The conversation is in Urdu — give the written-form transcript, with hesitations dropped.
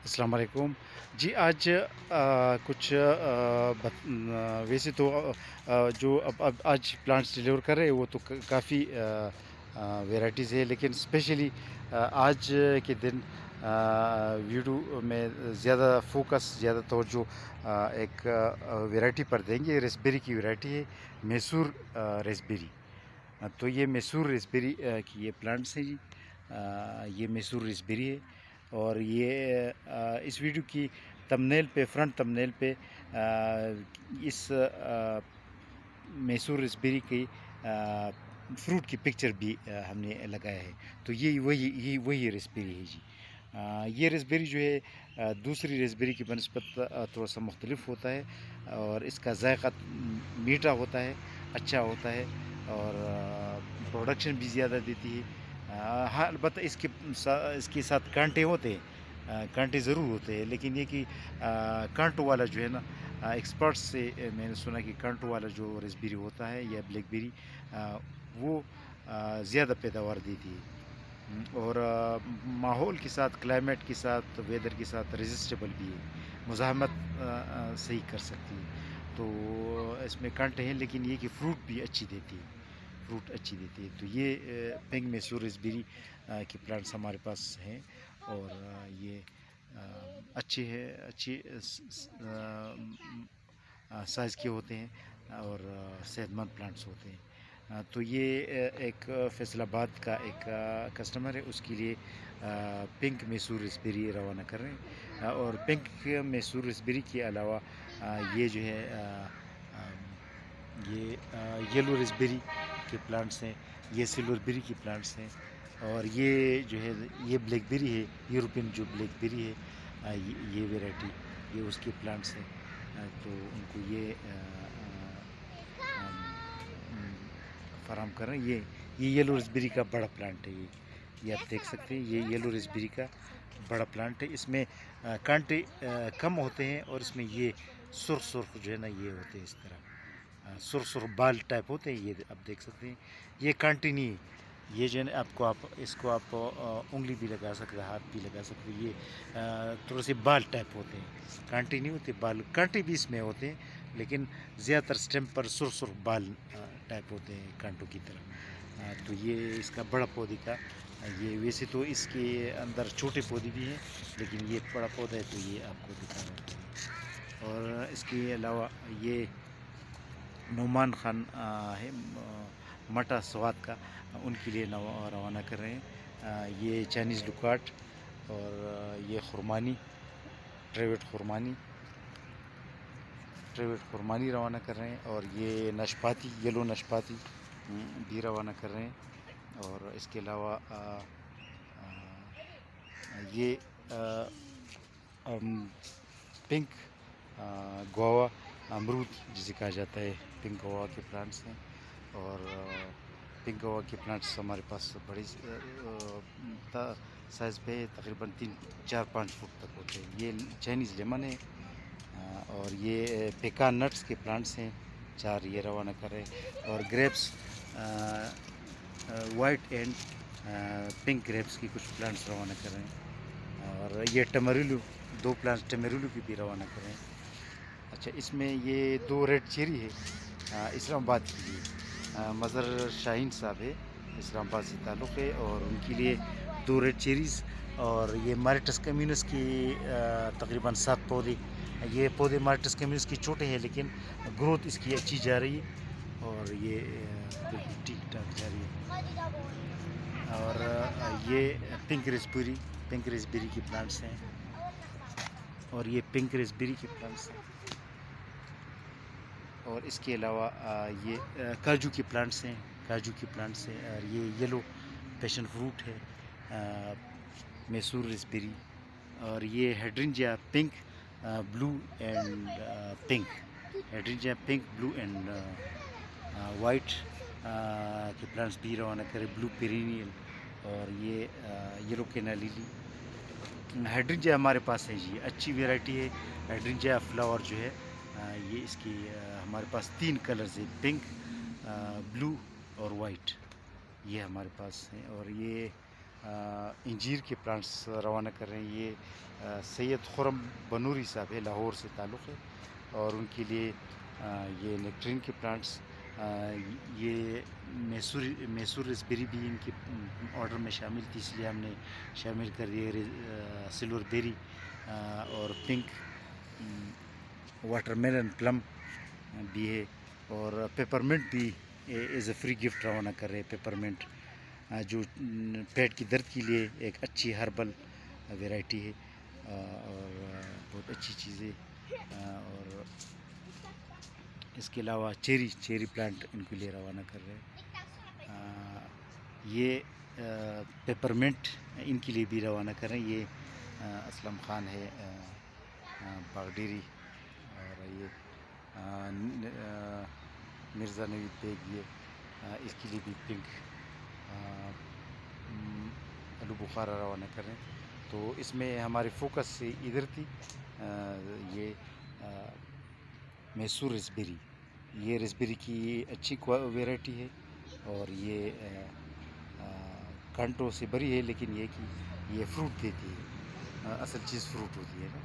السلام علیکم جی آج کچھ ویسے تو جو اب آج پلانٹس ڈلیور کر رہے ہیں وہ تو کافی ویرائٹیز ہے، لیکن اسپیشلی آج کے دن ویڈیو میں زیادہ فوکس، زیادہ توجہ ایک ویرائٹی پر دیں گے۔ ریسبیری کی ویرائٹی ہے، میسور ریسبیری۔ تو یہ میسور ریسبیری کی یہ پلانٹس ہیں جی۔ یہ میسور ریسبیری ہے، اور یہ اس ویڈیو کی تمنیل پہ، فرنٹ تمنیل پہ اس میسور ریسبیری کی فروٹ کی پکچر بھی ہم نے لگایا ہے۔ تو یہ وہی ریسبیری ہے جی۔ یہ ریسبیری جو ہے دوسری ریسبیری کی بنسبت تھوڑا سا مختلف ہوتا ہے، اور اس کا ذائقہ میٹھا ہوتا ہے، اچھا ہوتا ہے، اور پروڈکشن بھی زیادہ دیتی ہے۔ ہاں، البتہ اس کے ساتھ کانٹے ہوتے ہیں، کانٹے ضرور ہوتے ہیں، لیکن یہ کہ کانٹوں والا جو ہے نا، ایکسپرٹس سے میں نے سنا کہ کانٹوں والا جو ریسبیری ہوتا ہے یا بلیک بیری، وہ زیادہ پیداوار دیتی ہے، اور ماحول کے ساتھ، کلائمیٹ کے ساتھ، ویدر کے ساتھ ریزسٹیبل بھی ہے، مزاحمت صحیح کر سکتی ہے۔ تو اس میں کانٹے ہیں، لیکن یہ کہ فروٹ بھی اچھی دیتی ہے، فروٹ اچھی دیتی ہے۔ تو یہ پنک میسور ریسبیری کے پلانٹس ہمارے پاس ہیں، اور یہ اچھے ہے، اچھی سائز کے ہوتے ہیں، اور صحت مند پلانٹس ہوتے ہیں۔ تو یہ ایک فیصل آباد کا ایک کسٹمر ہے، اس کے لیے پنک میسور ریسبیری روانہ کر رہے ہیں۔ اور پنک میسور ریسبیری کے علاوہ یہ جو ہے یہ یلو ریسبیری کے پلانٹس ہیں، یہ سلور بیری کے پلانٹس ہیں، اور یہ جو ہے یہ بلیک بیری ہے، یورپین جو بلیک بیری ہے، یہ ویرائٹی، یہ اس کے پلانٹس ہیں۔ تو ان کو یہ فراہم کر رہے ہیں۔ یہ یلو ریسبیری کا بڑا پلانٹ ہے، یہ آپ دیکھ سکتے ہیں، یہ یلو ریسبیری کا بڑا پلانٹ ہے۔ اس میں کانٹے کم ہوتے ہیں، اور اس میں یہ سرخ جو ہے نا، یہ ہوتے ہیں اس طرح سرخ بال ٹائپ ہوتے ہیں، یہ آپ دیکھ سکتے ہیں۔ یہ کانٹے نہیں ہے، یہ جو ہے نا، اس کو آپ انگلی بھی لگا سکتے ہیں، ہاتھ بھی لگا سکتے ہیں۔ یہ تھوڑے سے بال ٹائپ ہوتے ہیں، کانٹے نہیں ہوتے، بال، کانٹے بھی اس میں ہوتے ہیں، لیکن زیادہ تر اسٹیم پر سرخ بال ٹائپ ہوتے ہیں، کانٹوں کی طرح۔ تو یہ اس کا بڑا پودے کا، یہ ویسے تو اس کے اندر چھوٹے پودے بھی ہیں، لیکن یہ بڑا پودا ہے، تو یہ آپ کو دکھا رہا ہے۔ اور اس کے علاوہ یہ نعمان خان ہے، مٹا سوات کا، ان کے لیے روانہ کر رہے ہیں۔ یہ چائنیز لکاٹ، اور یہ خرمانی، ٹریوٹ خرمانی روانہ کر رہے ہیں، اور یہ ناشپاتی، یلو ناشپاتی بھی روانہ کر رہے ہیں۔ اور اس کے علاوہ یہ پنک گووا، امرود جسے کہا جاتا ہے، پنک گووا کے پلانٹس ہیں۔ اور پنک گووا کے پلانٹس ہمارے پاس بڑی سائز پہ تقریباً 3-4-5 فٹ تک ہوتے ہیں۔ یہ چائنیز لیمن ہے، اور یہ پیکان نٹس کے پلانٹس ہیں، 4 یہ روانہ کر رہے ہیں۔ اور grapes, white and pink grapes کی کچھ پلانٹس روانہ کر رہے ہیں۔ اور یہ ٹمیریلو، 2 پلانٹس ٹمیریلو کی بھی روانہ کر رہے ہیں۔ اچھا، اس میں یہ 2 ریڈ چیری ہے، اسلام آباد کے لیے، مظہر شاہین صاحب ہے، اسلام آباد سے تعلق ہے، اور ان کے لیے 2 ریڈ چیریز، اور یہ ماریٹس کمیونس کی تقریباً 7 پودے۔ یہ پودے ماریٹس کمیونس کی چھوٹے ہیں، لیکن گروتھ اس کی اچھی جا رہی ہے، اور یہ بالکل ٹھیک ٹھاک جا رہی ہے۔ اور یہ پنک ریسبیری کی پلانٹس ہیں، اور یہ پنک ریسبیری کے پلانٹس ہیں۔ اور اس کے علاوہ یہ کاجو کے پلانٹس ہیں، اور یہ یلو پیشن فروٹ ہے، میسور ریسبیری۔ اور یہ hydrangea pink, blue and pink, hydrangea pink, blue and white کے پلانٹس بھی روانہ کرے، بلو پیرینیل۔ اور یہ یلو کینا لیلی، ہیڈرنجیا ہمارے پاس ہے جی، اچھی ویرائٹی ہے ہیڈرنجیا فلاور جو ہے۔ یہ اس کی ہمارے پاس 3 کلرز ہیں، پنک، بلو اور وائٹ، یہ ہمارے پاس ہیں۔ اور یہ انجیر کے پلانٹس روانہ کر رہے ہیں. یہ سید خرم بنوری صاحب ہے, لاہور سے تعلق ہے, اور ان کے لیے یہ نیکٹرین کے پلانٹس. یہ میسور ریسبیری بھی ان کے آرڈر میں شامل تھی, اس لیے ہم نے شامل کر دیے. سلور بیری اور پنک واٹر میلن پلم بھی ہے, اور پیپرمنٹ بھی ایز اے فری گفٹ روانہ کر رہے ہیں. پیپرمنٹ جو پیٹ کی درد کے لیے ایک اچھی ہربل ویرائٹی ہے, اور بہت اچھی چیز ہے. اور اس کے علاوہ چیری پلانٹ ان کے لیے روانہ کر رہے ہیں. یہ پیپرمنٹ ان کے لیے بھی روانہ کر رہے ہیں. یہ اسلم خان ہے باغڈیری, اور یہ مرزا نوید بیگ, یہ اس کے لیے بھی پنک آلو بخارا روانہ کر رہے ہیں. تو اس میں ہماری فوکس ادھر تھی. یہ میسور ریسبیری, یہ ریسبیری کی اچھی ویرائٹی ہے, اور یہ کانٹوں سے بری ہے, لیکن یہ کہ یہ فروٹ دیتی ہے. اصل چیز فروٹ ہوتی ہے نا.